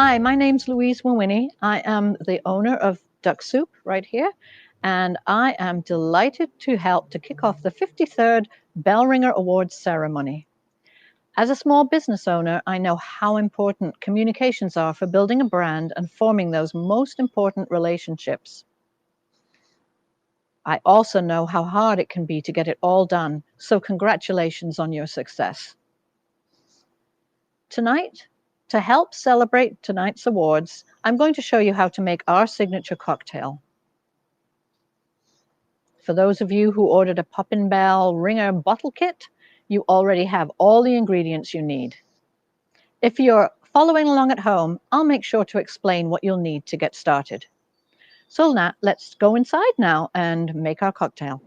Hi, my name's Louise Winnie. I am the owner of Duck Soup right here, and I am delighted to help to kick off the 53rd Bell Ringer Awards ceremony. As a small business owner, I know how important communications are for building a brand and forming those most important relationships. I also know how hard it can be to get it all done, so congratulations on your success. Tonight, to help celebrate tonight's awards, I'm going to show you how to make our signature cocktail. For those of you who ordered a Poppin' Bell Ringer bottle kit, you already have all the ingredients you need. If you're following along at home, I'll make sure to explain what you'll need to get started. So now, let's go inside now and make our cocktail.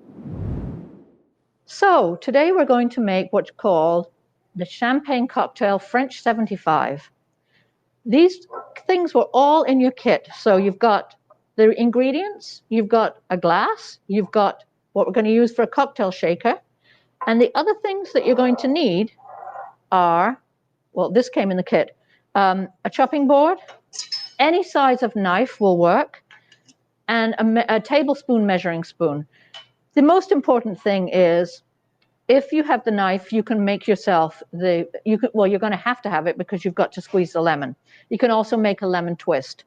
So today we're going to make what's called the Champagne Cocktail French 75. These things were all in your kit. So you've got the ingredients, you've got a glass, you've got what we're going to use for a cocktail shaker. And the other things that you're going to need are, well, this came in the kit, a chopping board, any size of knife will work, and a tablespoon measuring spoon. The most important thing is, if you have the knife, you can make yourself you're going to have it because you've got to squeeze the lemon. You can also make a lemon twist.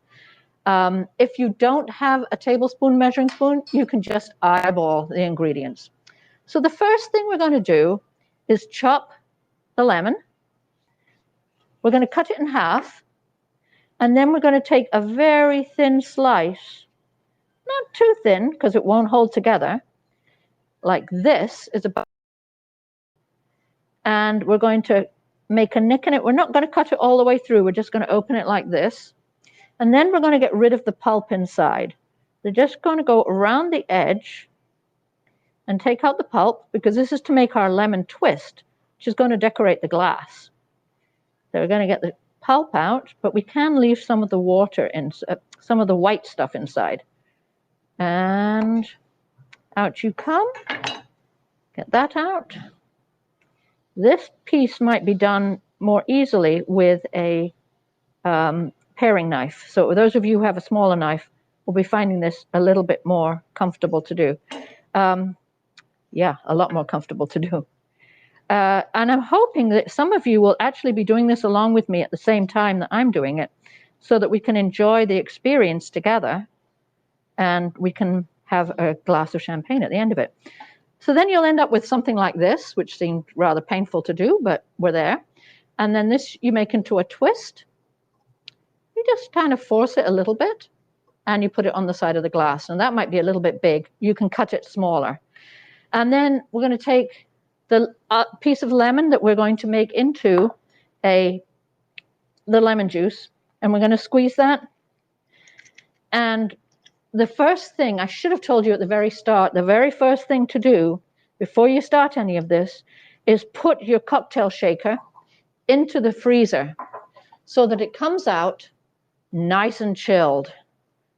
If you don't have a tablespoon measuring spoon, you can just eyeball the ingredients. So the first thing we're going to do is chop the lemon. We're going to cut it in half, and then we're going to take a very thin slice, not too thin because it won't hold together, like this is about. And we're going to make a nick in it. We're not going to cut it all the way through. We're just going to open it like this. And then we're going to get rid of the pulp inside. We're just going to go around the edge and take out the pulp, because this is to make our lemon twist, which is going to decorate the glass. So we're going to get the pulp out, but we can leave some of the water in, some of the white stuff inside. And out you come. Get that out. This piece might be done more easily with a paring knife. So those of you who have a smaller knife will be finding this a little bit more comfortable to do. Yeah, a lot more comfortable to do. And I'm hoping that some of you will actually be doing this along with me at the same time that I'm doing it, so that we can enjoy the experience together and we can have a glass of champagne at the end of it. So then you'll end up with something like this, which seemed rather painful to do, but we're there. And then this you make into a twist. You just kind of force it a little bit, and you put it on the side of the glass. And that might be a little bit big. You can cut it smaller. And then we're going to take the piece of lemon that we're going to make into the lemon juice, and we're going to squeeze that. And the first thing, I should have told you at the very start, the very first thing to do before you start any of this is put your cocktail shaker into the freezer so that it comes out nice and chilled.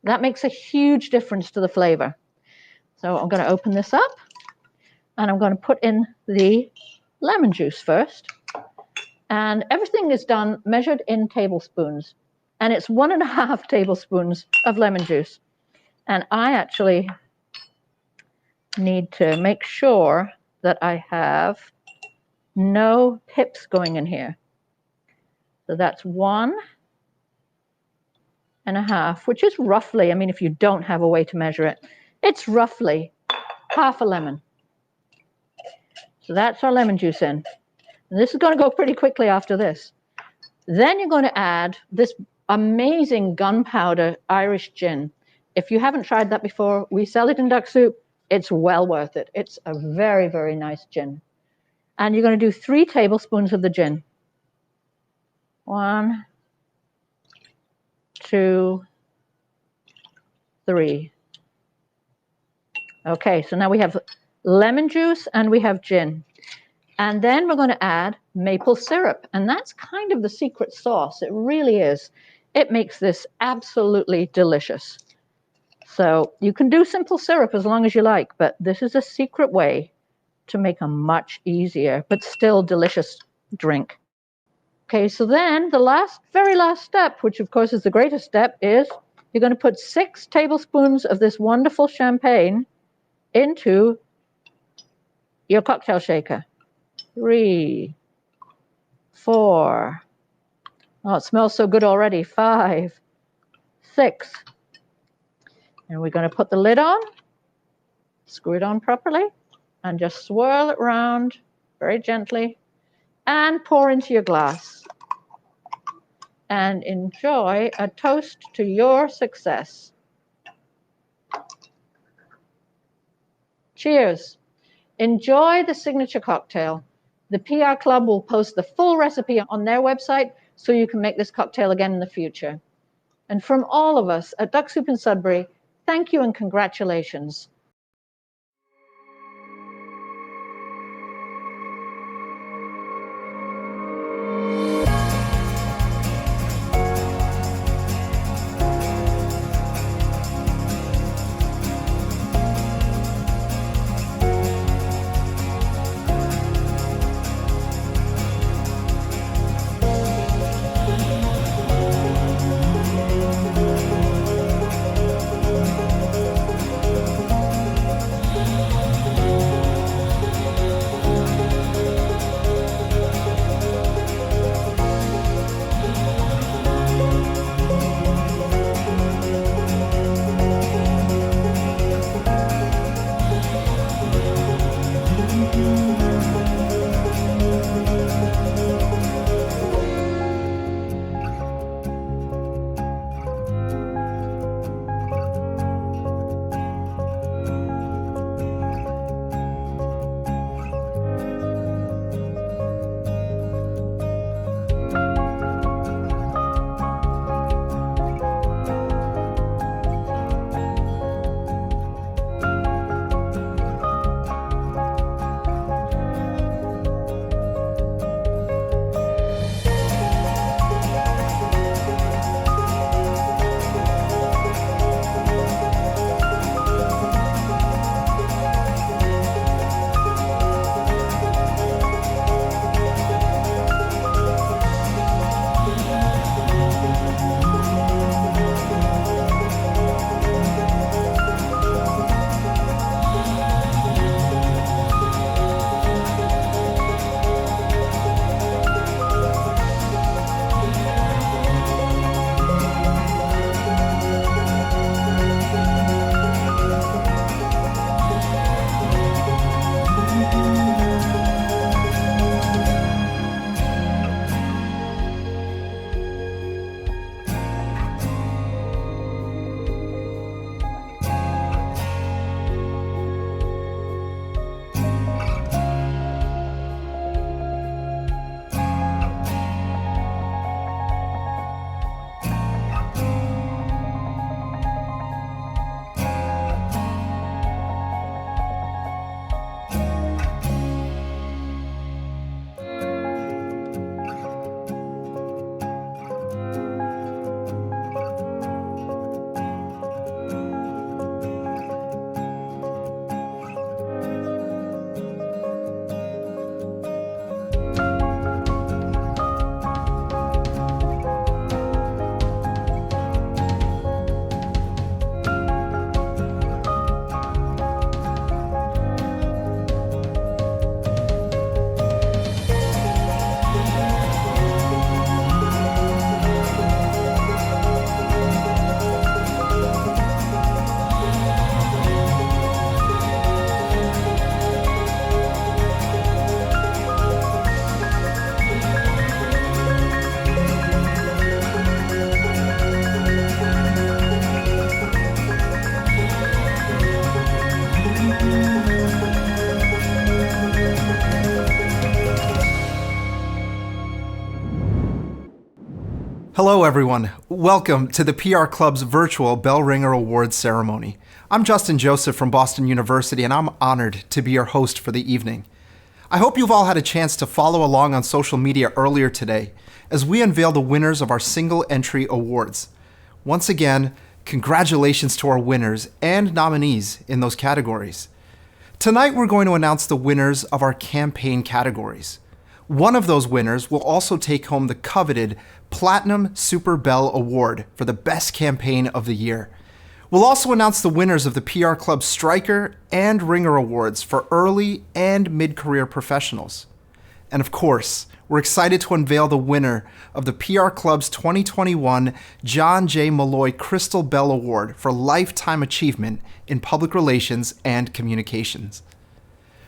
That makes a huge difference to the flavor. So I'm going to open this up, and I'm going to put in the lemon juice first. And everything is done measured in tablespoons. And it's 1.5 tablespoons of lemon juice. And I actually need to make sure that I have no pips going in here. So that's 1.5, which is roughly, I mean, if you don't have a way to measure it, it's roughly half a lemon. So that's our lemon juice in. And this is going to go pretty quickly after this. Then you're going to add this amazing gunpowder Irish gin. If you haven't tried that before, we sell it in Duck Soup. It's well worth it. It's a very, very nice gin. And you're going to do 3 tablespoons of the gin. 1, 2, 3. Okay, so now we have lemon juice and we have gin. And then we're going to add maple syrup. And that's kind of the secret sauce. It really is. It makes this absolutely delicious. So you can do simple syrup as long as you like, but this is a secret way to make a much easier but still delicious drink. Okay, so then the very last step, which of course is the greatest step, is you're going to put 6 tablespoons of this wonderful champagne into your cocktail shaker. 3, 4. Oh, it smells so good already. 5, 6. And we're going to put the lid on, screw it on properly, and just swirl it around very gently and pour into your glass. And enjoy a toast to your success. Cheers. Enjoy the signature cocktail. The PR Club will post the full recipe on their website so you can make this cocktail again in the future. And from all of us at Duck Soup in Sudbury, thank you and congratulations. Hello, everyone. Welcome to the PR Club's virtual Bell Ringer Awards ceremony. I'm Justin Joseph from Boston University, and I'm honored to be your host for the evening. I hope you've all had a chance to follow along on social media earlier today as we unveil the winners of our single entry awards. Once again, congratulations to our winners and nominees in those categories. Tonight, we're going to announce the winners of our campaign categories. One of those winners will also take home the coveted Platinum Super Bell Award for the best campaign of the year. We'll also announce the winners of the PR Club Striker and Ringer Awards for early and mid-career professionals. And of course, we're excited to unveil the winner of the PR Club's 2021 John J. Malloy Crystal Bell Award for Lifetime Achievement in Public Relations and Communications.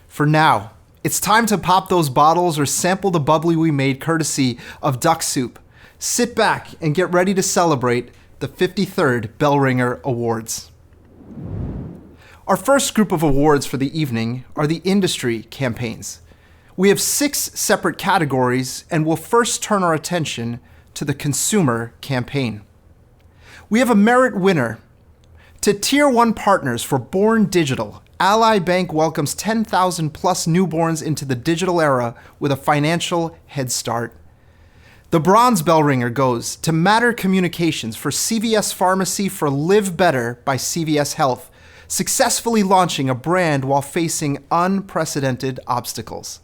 For now, it's time to pop those bottles or sample the bubbly we made courtesy of Duck Soup. Sit back and get ready to celebrate the 53rd Bell Ringer Awards. Our first group of awards for the evening are the industry campaigns. We have 6 separate categories, and we'll first turn our attention to the consumer campaign. We have a merit winner. To Tier 1 partners for Born Digital, Ally Bank welcomes 10,000 plus newborns into the digital era with a financial head start. The bronze bell ringer goes to Matter Communications for CVS Pharmacy for Live Better by CVS Health, successfully launching a brand while facing unprecedented obstacles.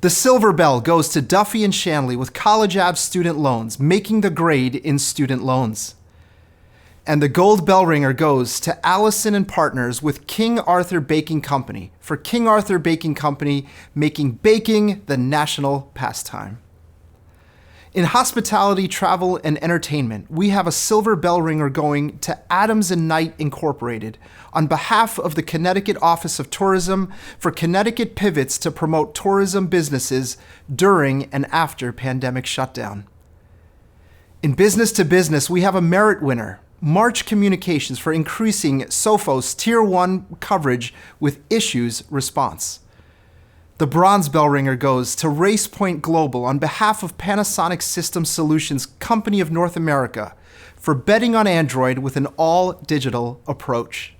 The silver bell goes to Duffy and Shanley with College Ave student loans, making the grade in student loans. And the gold bell ringer goes to Allison and Partners with King Arthur Baking Company for King Arthur Baking Company, making baking the national pastime. In hospitality, travel, and entertainment, we have a silver bell ringer going to Adams and Knight Incorporated on behalf of the Connecticut Office of Tourism for Connecticut pivots to promote tourism businesses during and after pandemic shutdown. In business to business, we have a merit winner, March Communications for increasing Sophos Tier 1 coverage with issues response. The bronze bell ringer goes to RacePoint Global on behalf of Panasonic System Solutions Company of North America for betting on Android with an all-digital approach.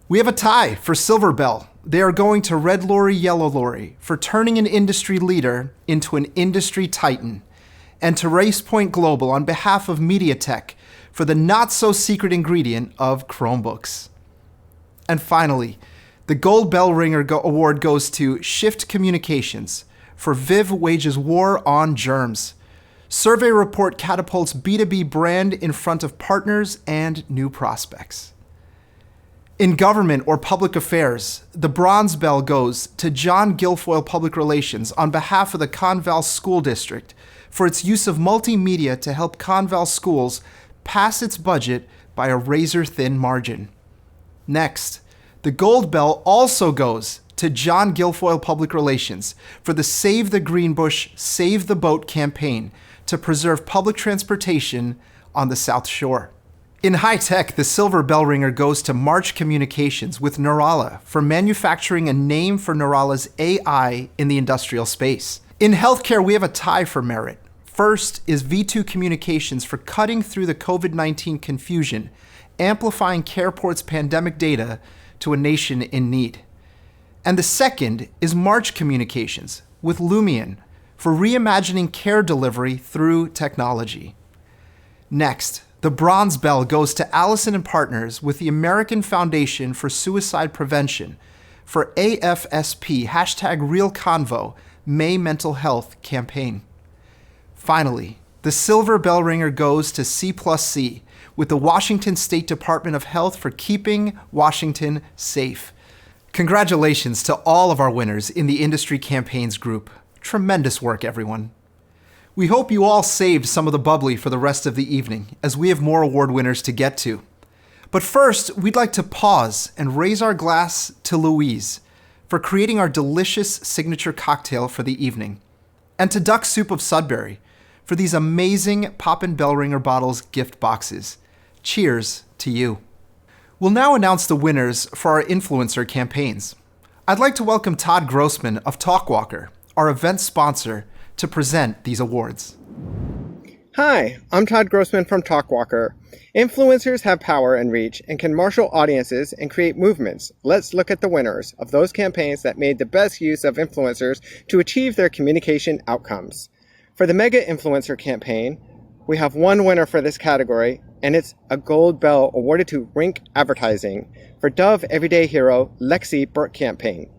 We have a tie for Silver Bell. They are going to Red Lorry, Yellow Lorry for turning an industry leader into an industry titan, and to RacePoint Global on behalf of MediaTek for the not-so-secret ingredient of Chromebooks. And finally, the Gold Bell Ringer Award goes to Shift Communications for Viv wages war on germs. Survey report catapults B2B brand in front of partners and new prospects. In government or public affairs, the bronze bell goes to John Guilfoyle Public Relations on behalf of the Conval School District for its use of multimedia to help Conval schools pass its budget by a razor-thin margin. Next, the gold bell also goes to John Guilfoyle Public Relations for the Save the Greenbush, Save the Boat campaign to preserve public transportation on the South Shore. In high tech, the silver bell ringer goes to March Communications with Neurala for manufacturing a name for Neurala's AI in the industrial space. In healthcare, we have a tie for merit. First is V2 Communications for cutting through the COVID-19 confusion, amplifying CarePort's pandemic data to a nation in need. And the second is March Communications with Lumion for reimagining care delivery through technology. Next, the bronze bell goes to Allison and Partners with the American Foundation for Suicide Prevention for AFSP #RealConvo May Mental Health campaign. Finally, the silver bell ringer goes to C+C with the Washington State Department of Health for keeping Washington safe. Congratulations to all of our winners in the Industry Campaigns group. Tremendous work, everyone. We hope you all saved some of the bubbly for the rest of the evening, as we have more award winners to get to. But first, we'd like to pause and raise our glass to Louise for creating our delicious signature cocktail for the evening, and to Duck Soup of Sudbury for these amazing Poppin' Bell Ringer Bottles gift boxes. Cheers to you. We'll now announce the winners for our influencer campaigns. I'd like to welcome Todd Grossman of Talkwalker, our event sponsor, to present these awards. Hi, I'm Todd Grossman from Talkwalker. Influencers have power and reach and can marshal audiences and create movements. Let's look at the winners of those campaigns that made the best use of influencers to achieve their communication outcomes. For the Mega Influencer campaign, we have one winner for this category, and it's a gold bell awarded to Rink Advertising for Dove Everyday Hero Lexi Burke campaign.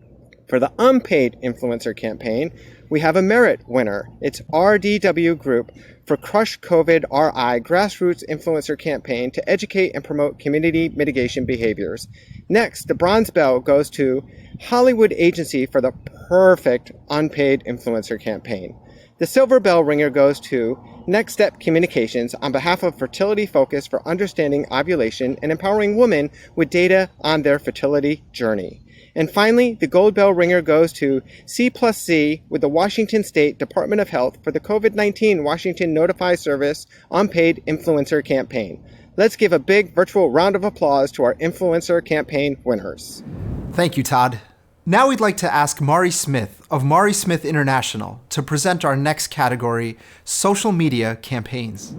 For the unpaid influencer campaign, we have a merit winner. It's RDW Group for Crush COVID RI Grassroots Influencer Campaign to educate and promote community mitigation behaviors. Next, the bronze bell goes to Hollywood Agency for the perfect unpaid influencer campaign. The silver bell ringer goes to Next Step Communications on behalf of Fertility Focus for understanding ovulation and empowering women with data on their fertility journey. And finally, the gold bell ringer goes to C+C with the Washington State Department of Health for the COVID-19 Washington Notify Service Unpaid Influencer Campaign. Let's give a big virtual round of applause to our influencer campaign winners. Thank you, Todd. Now we'd like to ask Mari Smith of Mari Smith International to present our next category, social media campaigns.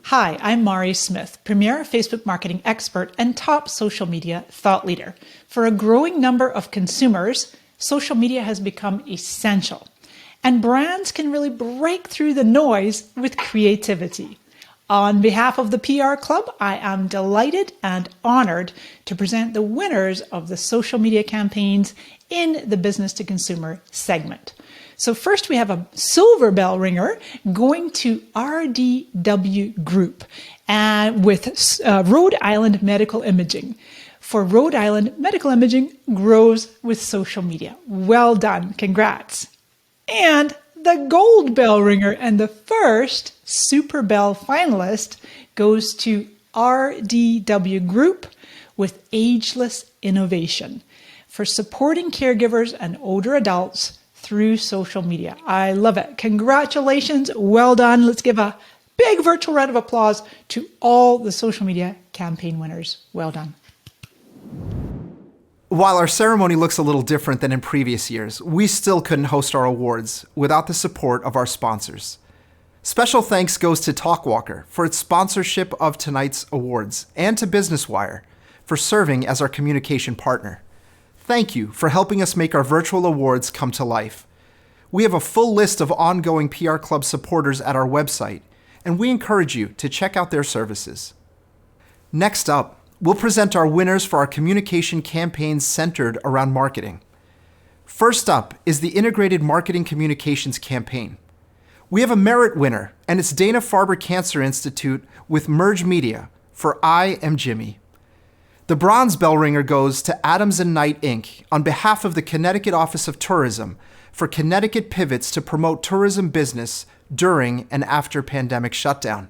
Hi, I'm Mari Smith, premier Facebook marketing expert and top social media thought leader. For a growing number of consumers, social media has become essential, and brands can really break through the noise with creativity. On behalf of the PR Club, I am delighted and honored to present the winners of the social media campaigns in the business to consumer segment. So first we have a silver bell ringer going to RDW Group with Rhode Island Medical Imaging. For Rhode Island Medical Imaging grows with social media. Well done. Congrats. And the gold bell ringer and the first super bell finalist goes to RDW Group with Ageless Innovation for supporting caregivers and older adults through social media. I love it. Congratulations. Well done. Let's give a big virtual round of applause to all the social media campaign winners. Well done. While our ceremony looks a little different than in previous years, we still couldn't host our awards without the support of our sponsors. Special thanks goes to Talkwalker for its sponsorship of tonight's awards and to Business Wire for serving as our communication partner. Thank you for helping us make our virtual awards come to life. We have a full list of ongoing PR Club supporters at our website, and we encourage you to check out their services. Next up, we'll present our winners for our communication campaigns centered around marketing. First up is the Integrated Marketing Communications Campaign. We have a merit winner, and it's Dana-Farber Cancer Institute with Merge Media for I Am Jimmy. The bronze bell ringer goes to Adams & Knight, Inc. on behalf of the Connecticut Office of Tourism for Connecticut pivots to promote tourism business during and after pandemic shutdown.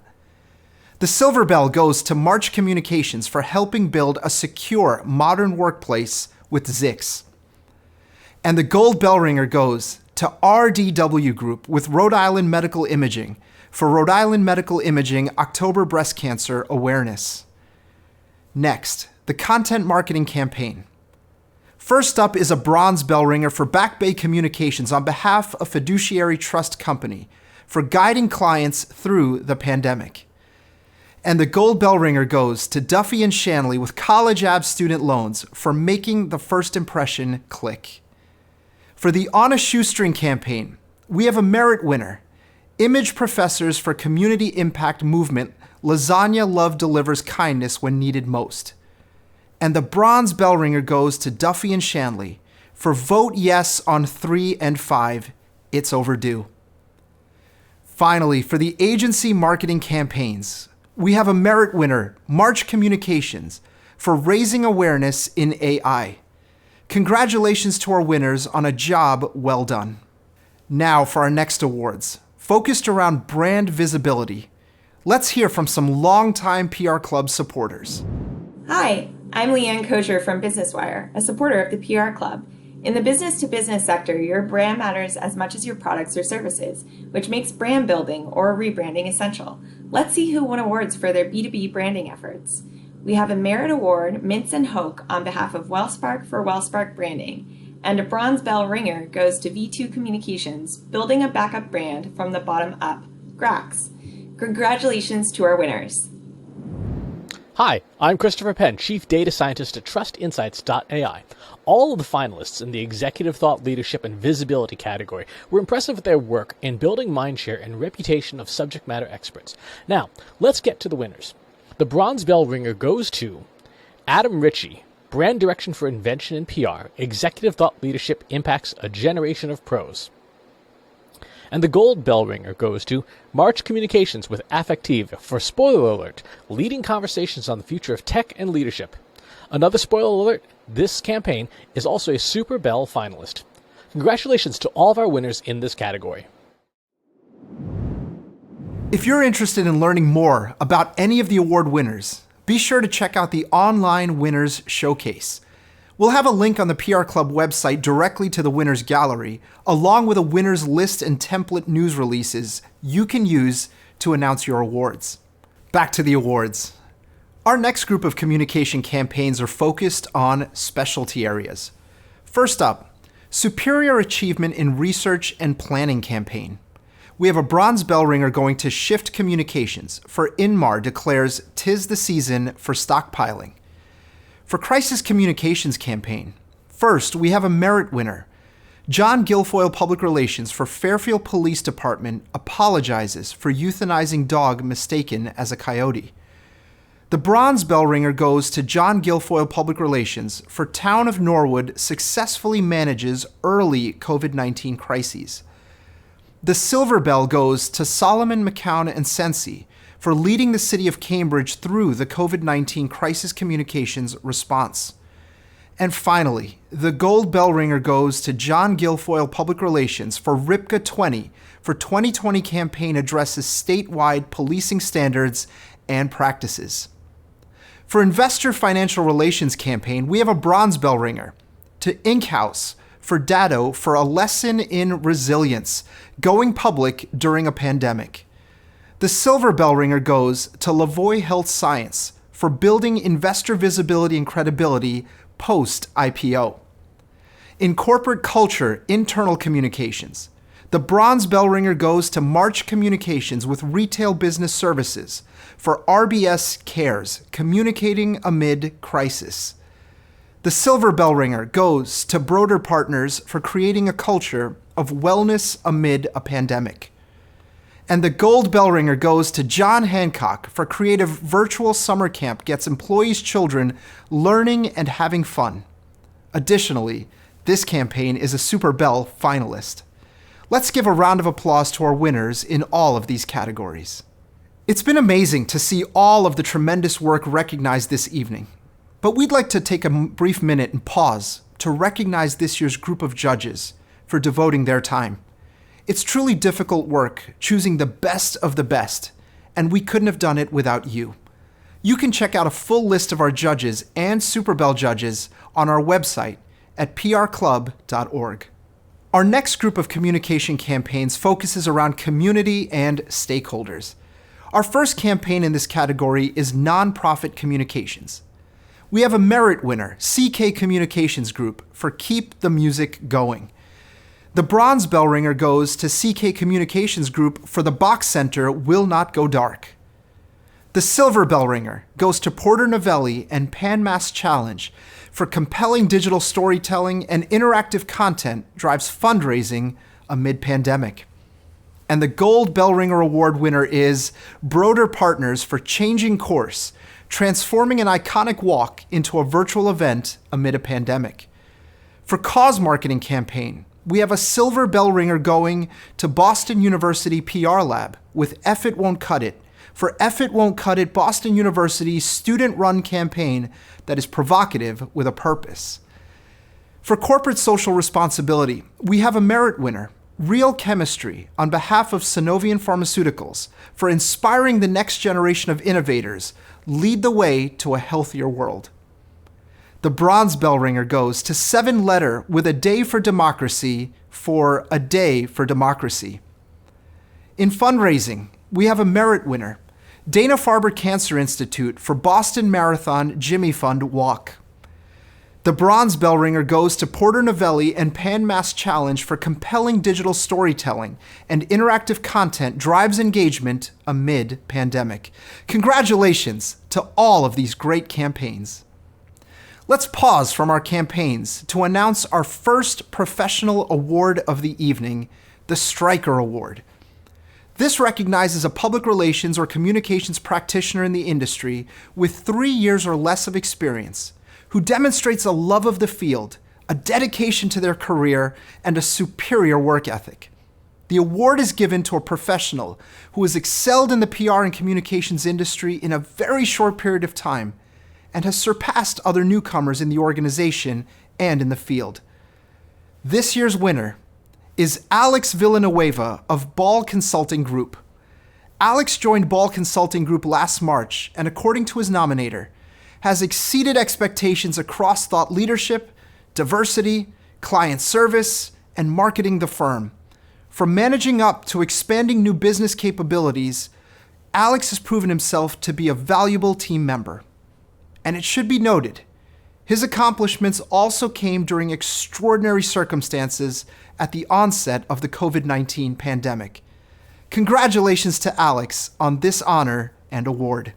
The silver bell goes to March Communications for helping build a secure, modern workplace with Zix. And the gold bell ringer goes to RDW Group with Rhode Island Medical Imaging for Rhode Island Medical Imaging October Breast Cancer Awareness. Next, the Content Marketing Campaign. First up is a bronze bell ringer for Back Bay Communications on behalf of Fiduciary Trust Company for guiding clients through the pandemic. And the gold bell ringer goes to Duffy and Shanley with College Ave Student Loans for making the first impression click. For the On a Shoestring campaign, we have a merit winner, Image Professors for Community Impact Movement, Lasagna Love Delivers Kindness When Needed Most. And the bronze bell ringer goes to Duffy and Shanley for Vote Yes on 3 and 5, It's Overdue. Finally, for the agency marketing campaigns, we have a merit winner, March Communications, for raising awareness in AI. Congratulations to our winners on a job well done. Now for our next awards, focused around brand visibility. Let's hear from some longtime PR Club supporters. Hi, I'm Leanne Kosher from Business Wire, a supporter of the PR Club. In the business-to-business sector, your brand matters as much as your products or services, which makes brand building or rebranding essential. Let's see who won awards for their B2B branding efforts. We have a Merit Award, Mintz and Hoke, on behalf of Wellspark for Wellspark Branding, and a Bronze Bell Ringer goes to V2 Communications, building a backup brand from the bottom up, Grax. Congratulations to our winners. Hi, I'm Christopher Penn, Chief Data Scientist at TrustInsights.ai. All of the finalists in the Executive Thought Leadership and Visibility category were impressive with their work in building mindshare and reputation of subject matter experts. Now, let's get to the winners. The Bronze Bell Ringer goes to Adam Ritchie Brand Direction for Invention in PR, Executive Thought Leadership Impacts a Generation of Pros. And the gold bell ringer goes to March Communications with Affective for Spoiler Alert, Leading Conversations on the Future of Tech and Leadership. Another spoiler alert, this campaign is also a Super Bell finalist. Congratulations to all of our winners in this category. If you're interested in learning more about any of the award winners, be sure to check out the online Winners Showcase. We'll have a link on the PR Club website directly to the Winners Gallery, along with a winners list and template news releases you can use to announce your awards. Back to the awards. Our next group of communication campaigns are focused on specialty areas. First up, Superior Achievement in Research and Planning campaign. We have a bronze bell ringer going to Shift Communications for Inmar declares 'tis the season for stockpiling. For Crisis Communications campaign, first we have a merit winner. John Guilfoyle Public Relations for Fairfield Police Department apologizes for euthanizing dog mistaken as a coyote. The bronze bell ringer goes to John Guilfoyle Public Relations for Town of Norwood successfully manages early COVID-19 crises. The silver bell goes to Solomon, McCown, and Sensi for leading the city of Cambridge through the COVID-19 crisis communications response. And finally, the gold bell ringer goes to John Guilfoyle Public Relations for RIPCA 20 for 2020 campaign addresses statewide policing standards and practices. For Investor Financial Relations campaign, we have a bronze bell ringer to Inkhouse for Datto for a lesson in resilience, going public during a pandemic. The silver bell ringer goes to Lavoie Health Science for building investor visibility and credibility post-IPO. In corporate culture, internal communications, the bronze bell ringer goes to March Communications with Retail Business Services for RBS Cares, communicating amid crisis. The silver bell ringer goes to Broder Partners for creating a culture of wellness amid a pandemic. And the gold bell ringer goes to John Hancock for creative virtual summer camp gets employees' children learning and having fun. Additionally, this campaign is a Super Bell finalist. Let's give a round of applause to our winners in all of these categories. It's been amazing to see all of the tremendous work recognized this evening. But we'd like to take a brief minute and pause to recognize this year's group of judges for devoting their time. It's truly difficult work choosing the best of the best, and we couldn't have done it without you. You can check out a full list of our judges and Super Bell judges on our website at prclub.org. Our next group of communication campaigns focuses around community and stakeholders. Our first campaign in this category is nonprofit communications. We have a merit winner, CK Communications Group, for Keep the Music Going. The bronze bell ringer goes to CK Communications Group for the Box Center Will Not Go Dark. The silver bell ringer goes to Porter Novelli and Pan Mass Challenge for compelling digital storytelling and interactive content drives fundraising amid pandemic. And the gold bell ringer award winner is Broder Partners for Changing Course, transforming an iconic walk into a virtual event amid a pandemic. For cause marketing campaign, we have a silver bell ringer going to Boston University PR Lab with F It Won't Cut It for F It Won't Cut It, Boston University's student-run campaign that is provocative with a purpose. For corporate social responsibility, we have a merit winner, Real Chemistry, on behalf of Synovian Pharmaceuticals for inspiring the next generation of innovators, lead the way to a healthier world. The bronze bell ringer goes to 7-letter with a day for democracy for A Day for Democracy. In fundraising, we have a merit winner, Dana-Farber Cancer Institute for Boston Marathon Jimmy Fund Walk. The bronze bell ringer goes to Porter Novelli and Pan Mass Challenge for compelling digital storytelling and interactive content drives engagement amid pandemic. Congratulations to all of these great campaigns. Let's pause from our campaigns to announce our first professional award of the evening, the Stryker Award. This recognizes a public relations or communications practitioner in the industry with 3 years or less of experience who demonstrates a love of the field, a dedication to their career, and a superior work ethic. The award is given to a professional who has excelled in the PR and communications industry in a very short period of time and has surpassed other newcomers in the organization and in the field. This year's winner is Alex Villanueva of Ball Consulting Group. Alex joined Ball Consulting Group last March and, according to his nominator, has exceeded expectations across thought leadership, diversity, client service, and marketing the firm. From managing up to expanding new business capabilities, Alex has proven himself to be a valuable team member. And it should be noted, his accomplishments also came during extraordinary circumstances at the onset of the COVID-19 pandemic. Congratulations to Alex on this honor and award.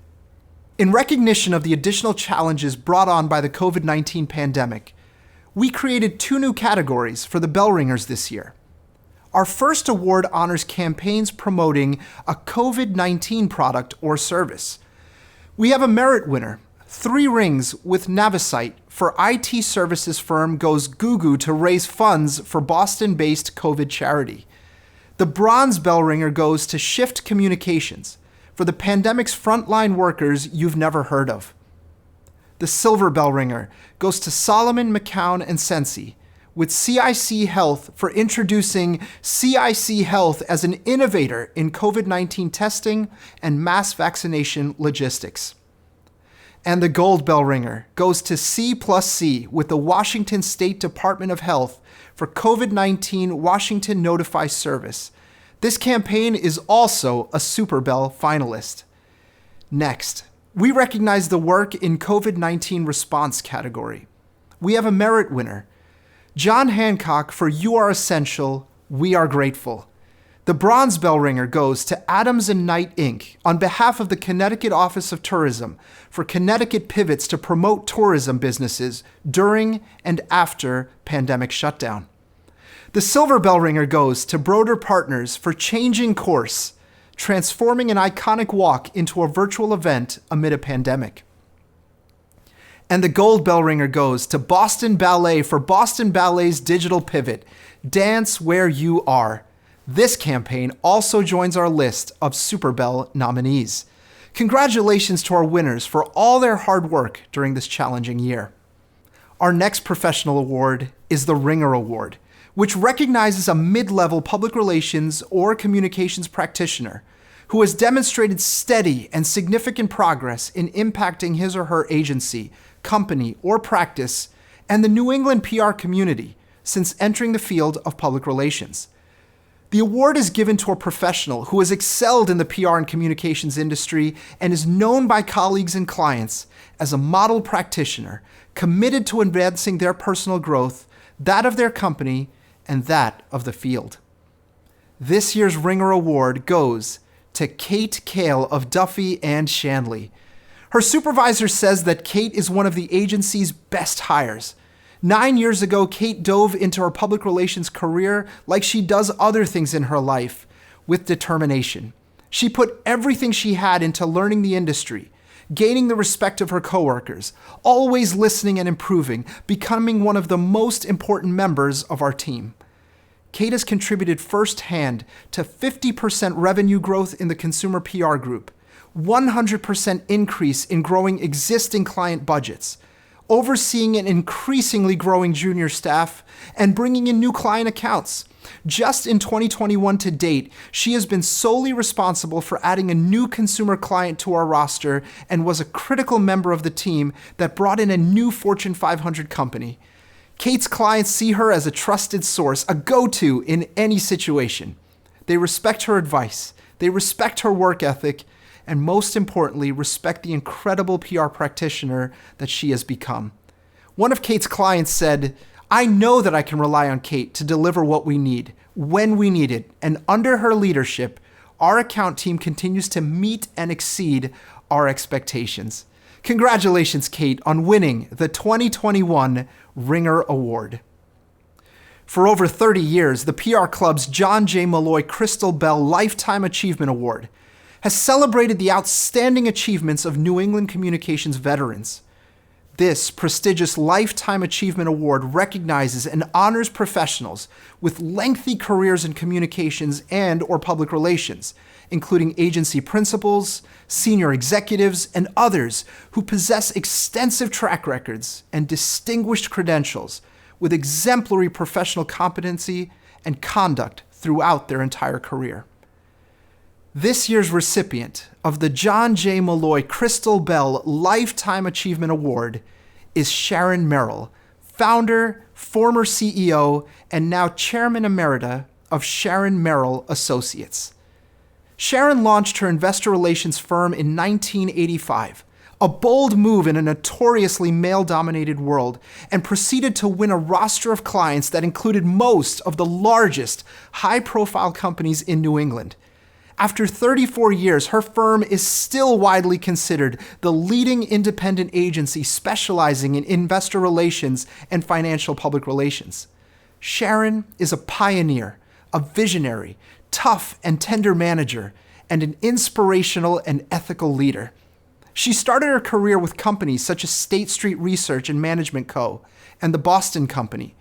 In recognition of the additional challenges brought on by the COVID-19 pandemic, we created 2 new categories for the bell ringers this year. Our first award honors campaigns promoting a COVID-19 product or service. We have a merit winner, 3 rings with Navisite for IT services firm Goes Goo Goo to raise funds for Boston-based COVID charity. The bronze bell ringer goes to Shift Communications for the pandemic's frontline workers you've never heard of. The silver bell ringer goes to Solomon, McCown, and Sensi, with CIC Health for introducing CIC Health as an innovator in COVID-19 testing and mass vaccination logistics. And the gold bell ringer goes to C+C with the Washington State Department of Health for COVID-19 Washington Notify Service. This campaign is also a Super Bell finalist. Next, we recognize the work in COVID-19 response category. We have a merit winner, John Hancock for You Are Essential, We Are Grateful. The bronze bell ringer goes to Adams and Knight Inc. on behalf of the Connecticut Office of Tourism for Connecticut pivots to promote tourism businesses during and after pandemic shutdown. The silver bell ringer goes to Broder Partners for changing course, transforming an iconic walk into a virtual event amid a pandemic. And the gold bell ringer goes to Boston Ballet for Boston Ballet's digital pivot, Dance Where You Are. This campaign also joins our list of Super Bell nominees. Congratulations to our winners for all their hard work during this challenging year. Our next professional award is the Ringer Award, which recognizes a mid-level public relations or communications practitioner who has demonstrated steady and significant progress in impacting his or her agency, company, or practice, and the New England PR community since entering the field of public relations. The award is given to a professional who has excelled in the PR and communications industry and is known by colleagues and clients as a model practitioner committed to advancing their personal growth, that of their company, and that of the field. This year's Ringer Award goes to Kate Kale of Duffy and Shanley. Her supervisor says that Kate is one of the agency's best hires. 9 years ago, Kate dove into her public relations career like she does other things in her life, with determination. She put everything she had into learning the industry, gaining the respect of her coworkers, always listening and improving, becoming one of the most important members of our team. Kate has contributed firsthand to 50% revenue growth in the consumer PR group, 100% increase in growing existing client budgets, overseeing an increasingly growing junior staff, and bringing in new client accounts. Just in 2021 to date, she has been solely responsible for adding a new consumer client to our roster and was a critical member of the team that brought in a new Fortune 500 company. Kate's clients see her as a trusted source, a go-to in any situation. They respect her advice, they respect her work ethic, and most importantly, respect the incredible PR practitioner that she has become. One of Kate's clients said, "I know that I can rely on Kate to deliver what we need, when we need it, and under her leadership, our account team continues to meet and exceed our expectations." Congratulations, Kate, on winning the 2021 Ringer Award. For over 30 years, the PR Club's John J. Malloy Crystal Bell Lifetime Achievement Award has celebrated the outstanding achievements of New England communications veterans. This prestigious Lifetime Achievement Award recognizes and honors professionals with lengthy careers in communications and/or public relations, including agency principals, senior executives, and others who possess extensive track records and distinguished credentials with exemplary professional competency and conduct throughout their entire career. This year's recipient of the John J. Malloy Crystal Bell Lifetime Achievement Award is Sharon Merrill, founder, former CEO, and now Chairman Emerita of Sharon Merrill Associates. Sharon launched her investor relations firm in 1985, a bold move in a notoriously male-dominated world, and proceeded to win a roster of clients that included most of the largest, high-profile companies in New England. After 34 years, her firm is still widely considered the leading independent agency specializing in investor relations and financial public relations. Sharon is a pioneer, a visionary, tough and tender manager, and an inspirational and ethical leader. She started her career with companies such as State Street Research and Management Co. and the Boston Company.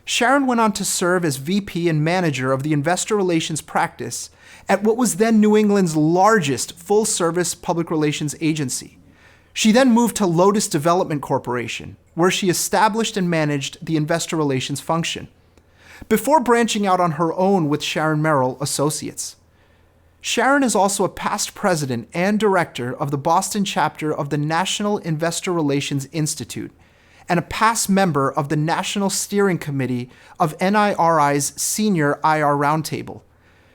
Sharon went on to serve as VP and manager of the investor relations practice at what was then New England's largest full-service public relations agency. She then moved to Lotus Development Corporation, where she established and managed the investor relations function, before branching out on her own with Sharon Merrill Associates. Sharon is also a past president and director of the Boston chapter of the National Investor Relations Institute, and a past member of the National Steering Committee of NIRI's Senior IR Roundtable.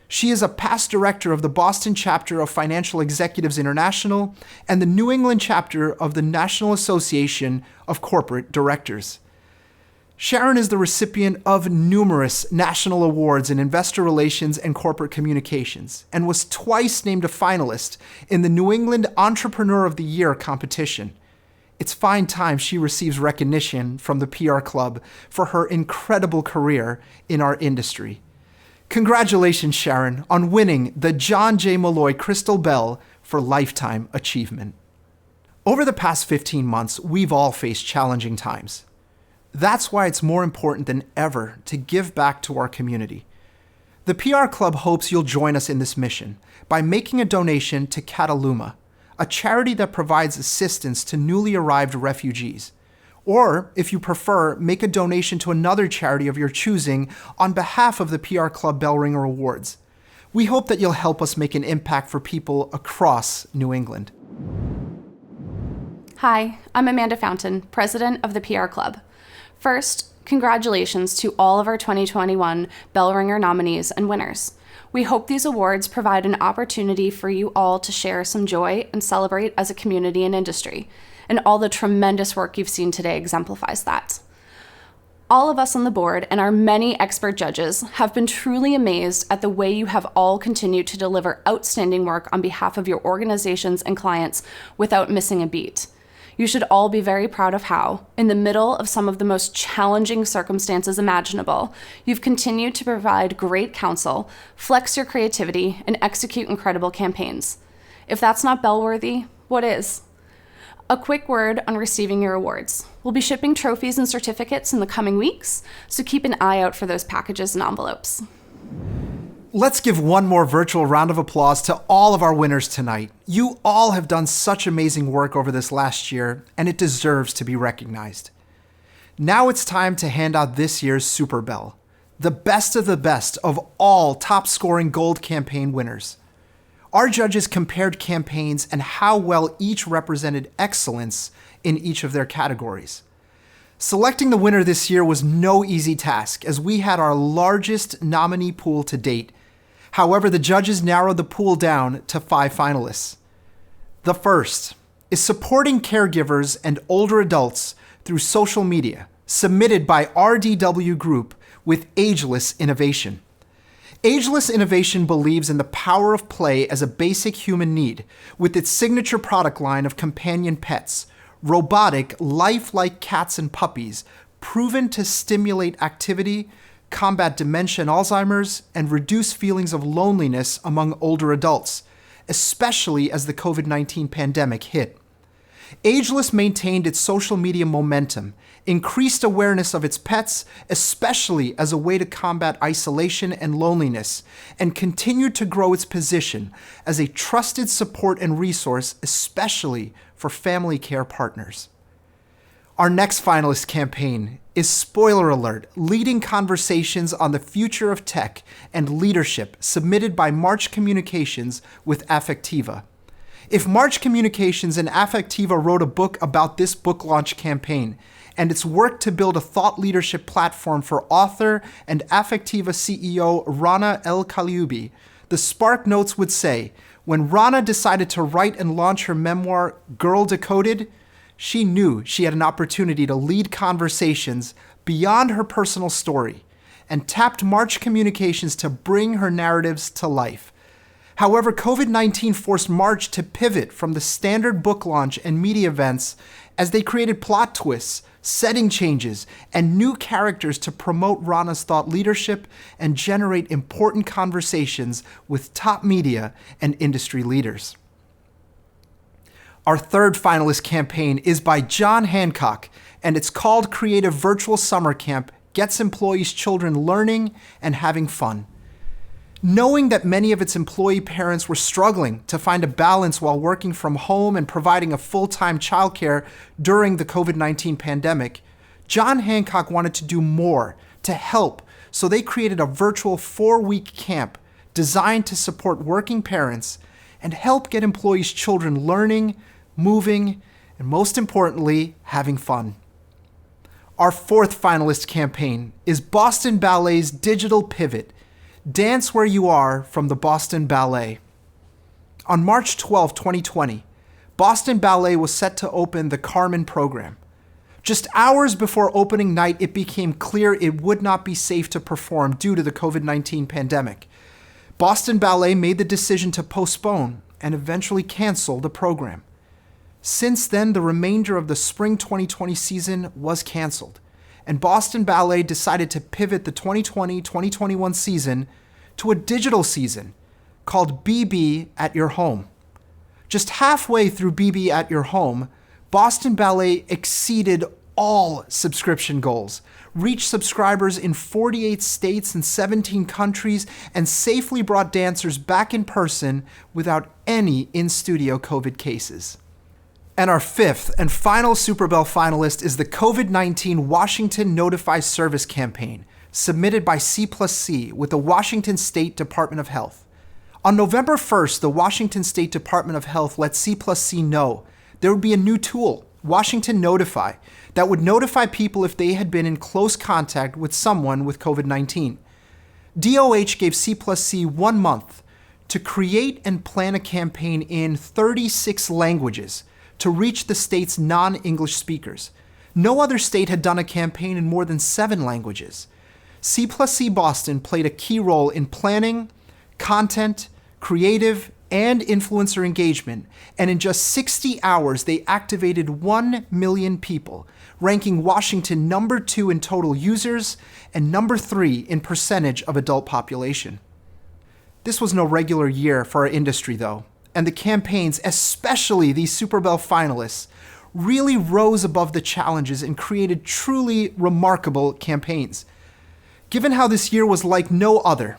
She is a past director of the Boston chapter of Financial Executives International and the New England chapter of the National Association of Corporate Directors. Sharon is the recipient of numerous national awards in investor relations and corporate communications, and was twice named a finalist in the New England Entrepreneur of the Year competition. It's fine time she receives recognition from the PR Club for her incredible career in our industry. Congratulations, Sharon, on winning the John J. Malloy Crystal Bell for Lifetime Achievement. Over the past 15 months, we've all faced challenging times. That's why it's more important than ever to give back to our community. The PR Club hopes you'll join us in this mission by making a donation to Cataluma, a charity that provides assistance to newly arrived refugees. Or, if you prefer, make a donation to another charity of your choosing on behalf of the PR Club Bell Ringer Awards. We hope that you'll help us make an impact for people across New England. Hi, I'm Amanda Fountain, president of the PR Club. First, congratulations to all of our 2021 Bell Ringer nominees and winners. We hope these awards provide an opportunity for you all to share some joy and celebrate as a community and industry, and all the tremendous work you've seen today exemplifies that. All of us on the board and our many expert judges have been truly amazed at the way you have all continued to deliver outstanding work on behalf of your organizations and clients without missing a beat. You should all be very proud of how, in the middle of some of the most challenging circumstances imaginable, you've continued to provide great counsel, flex your creativity, and execute incredible campaigns. If that's not bell-worthy, what is? A quick word on receiving your awards. We'll be shipping trophies and certificates in the coming weeks, so keep an eye out for those packages and envelopes. Let's give one more virtual round of applause to all of our winners tonight. You all have done such amazing work over this last year, and it deserves to be recognized. Now it's time to hand out this year's Super Bell, the best of all top-scoring gold campaign winners. Our judges compared campaigns and how well each represented excellence in each of their categories. Selecting the winner this year was no easy task, as we had our largest nominee pool to date. However, the judges narrowed the pool down to 5 finalists. The first is supporting caregivers and older adults through social media, submitted by RDW Group with Ageless Innovation. Ageless Innovation believes in the power of play as a basic human need, with its signature product line of companion pets, robotic, lifelike cats and puppies, proven to stimulate activity, combat dementia and Alzheimer's, and reduce feelings of loneliness among older adults, especially as the COVID-19 pandemic hit. Ageless maintained its social media momentum, increased awareness of its pets, especially as a way to combat isolation and loneliness, and continued to grow its position as a trusted support and resource, especially for family care partners. Our next finalist campaign is, spoiler alert, leading conversations on the future of tech and leadership, submitted by March Communications with Affectiva. If March Communications and Affectiva wrote a book about this book launch campaign and its work to build a thought leadership platform for author and Affectiva CEO Rana El Kalioubi, the Spark Notes would say, when Rana decided to write and launch her memoir, Girl Decoded, she knew she had an opportunity to lead conversations beyond her personal story and tapped March Communications to bring her narratives to life. However, COVID-19 forced March to pivot from the standard book launch and media events as they created plot twists, setting changes, and new characters to promote Rana's thought leadership and generate important conversations with top media and industry leaders. Our third finalist campaign is by John Hancock, and it's called Creative Virtual Summer Camp Gets Employees' Children Learning and Having Fun. Knowing that many of its employee parents were struggling to find a balance while working from home and providing a full-time childcare during the COVID-19 pandemic, John Hancock wanted to do more to help, so they created a virtual 4-week camp designed to support working parents and help get employees' children learning, moving, and most importantly, having fun. Our fourth finalist campaign is Boston Ballet's Digital Pivot, Dance Where You Are from the Boston Ballet. On March 12, 2020, Boston Ballet was set to open the Carmen program. Just hours before opening night, it became clear it would not be safe to perform due to the COVID-19 pandemic. Boston Ballet made the decision to postpone and eventually cancel the program. Since then, the remainder of the spring 2020 season was canceled, and Boston Ballet decided to pivot the 2020-2021 season to a digital season called BB at Your Home. Just halfway through BB at Your Home, Boston Ballet exceeded all subscription goals, reached subscribers in 48 states and 17 countries, and safely brought dancers back in person without any in-studio COVID cases. And our fifth and final Super Bell finalist is the COVID-19 Washington Notify Service campaign, submitted by C+C with the Washington State Department of Health. On November 1st, the Washington State Department of Health let C+C know there would be a new tool, Washington Notify, that would notify people if they had been in close contact with someone with COVID-19. DOH gave C+C 1 month to create and plan a campaign in 36 languages to reach the state's non-English speakers. No other state had done a campaign in more than 7 languages. C+C Boston played a key role in planning, content, creative, and influencer engagement, and in just 60 hours, they activated 1 million people, ranking Washington number 2 in total users and number 3 in percentage of adult population. This was no regular year for our industry, though, and the campaigns, especially these Super Bell finalists, really rose above the challenges and created truly remarkable campaigns. Given how this year was like no other,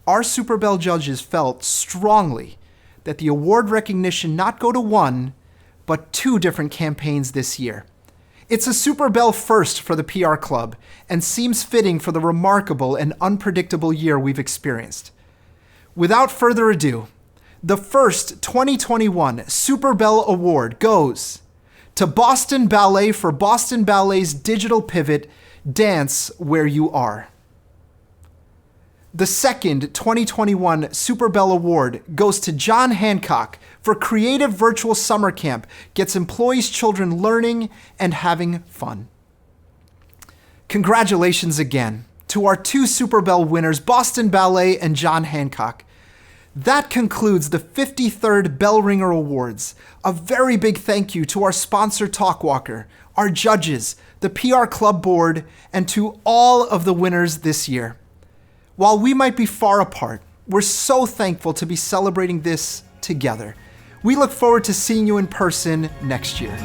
our Super Bell judges felt strongly that the award recognition not go to 1, but 2 different campaigns this year. It's a Super Bell first for the PR Club and seems fitting for the remarkable and unpredictable year we've experienced. Without further ado, the first 2021 Super Bell Award goes to Boston Ballet for Boston Ballet's digital pivot, Dance Where You Are. The second 2021 Super Bell Award goes to John Hancock for Creative Virtual Summer Camp Gets Employees' Children Learning and Having Fun. Congratulations again to our 2 Super Bell winners, Boston Ballet and John Hancock. That concludes the 53rd Bell Ringer Awards. A very big thank you to our sponsor Talkwalker, our judges, the PR Club board, and to all of the winners this year. While we might be far apart, we're so thankful to be celebrating this together. We look forward to seeing you in person next year.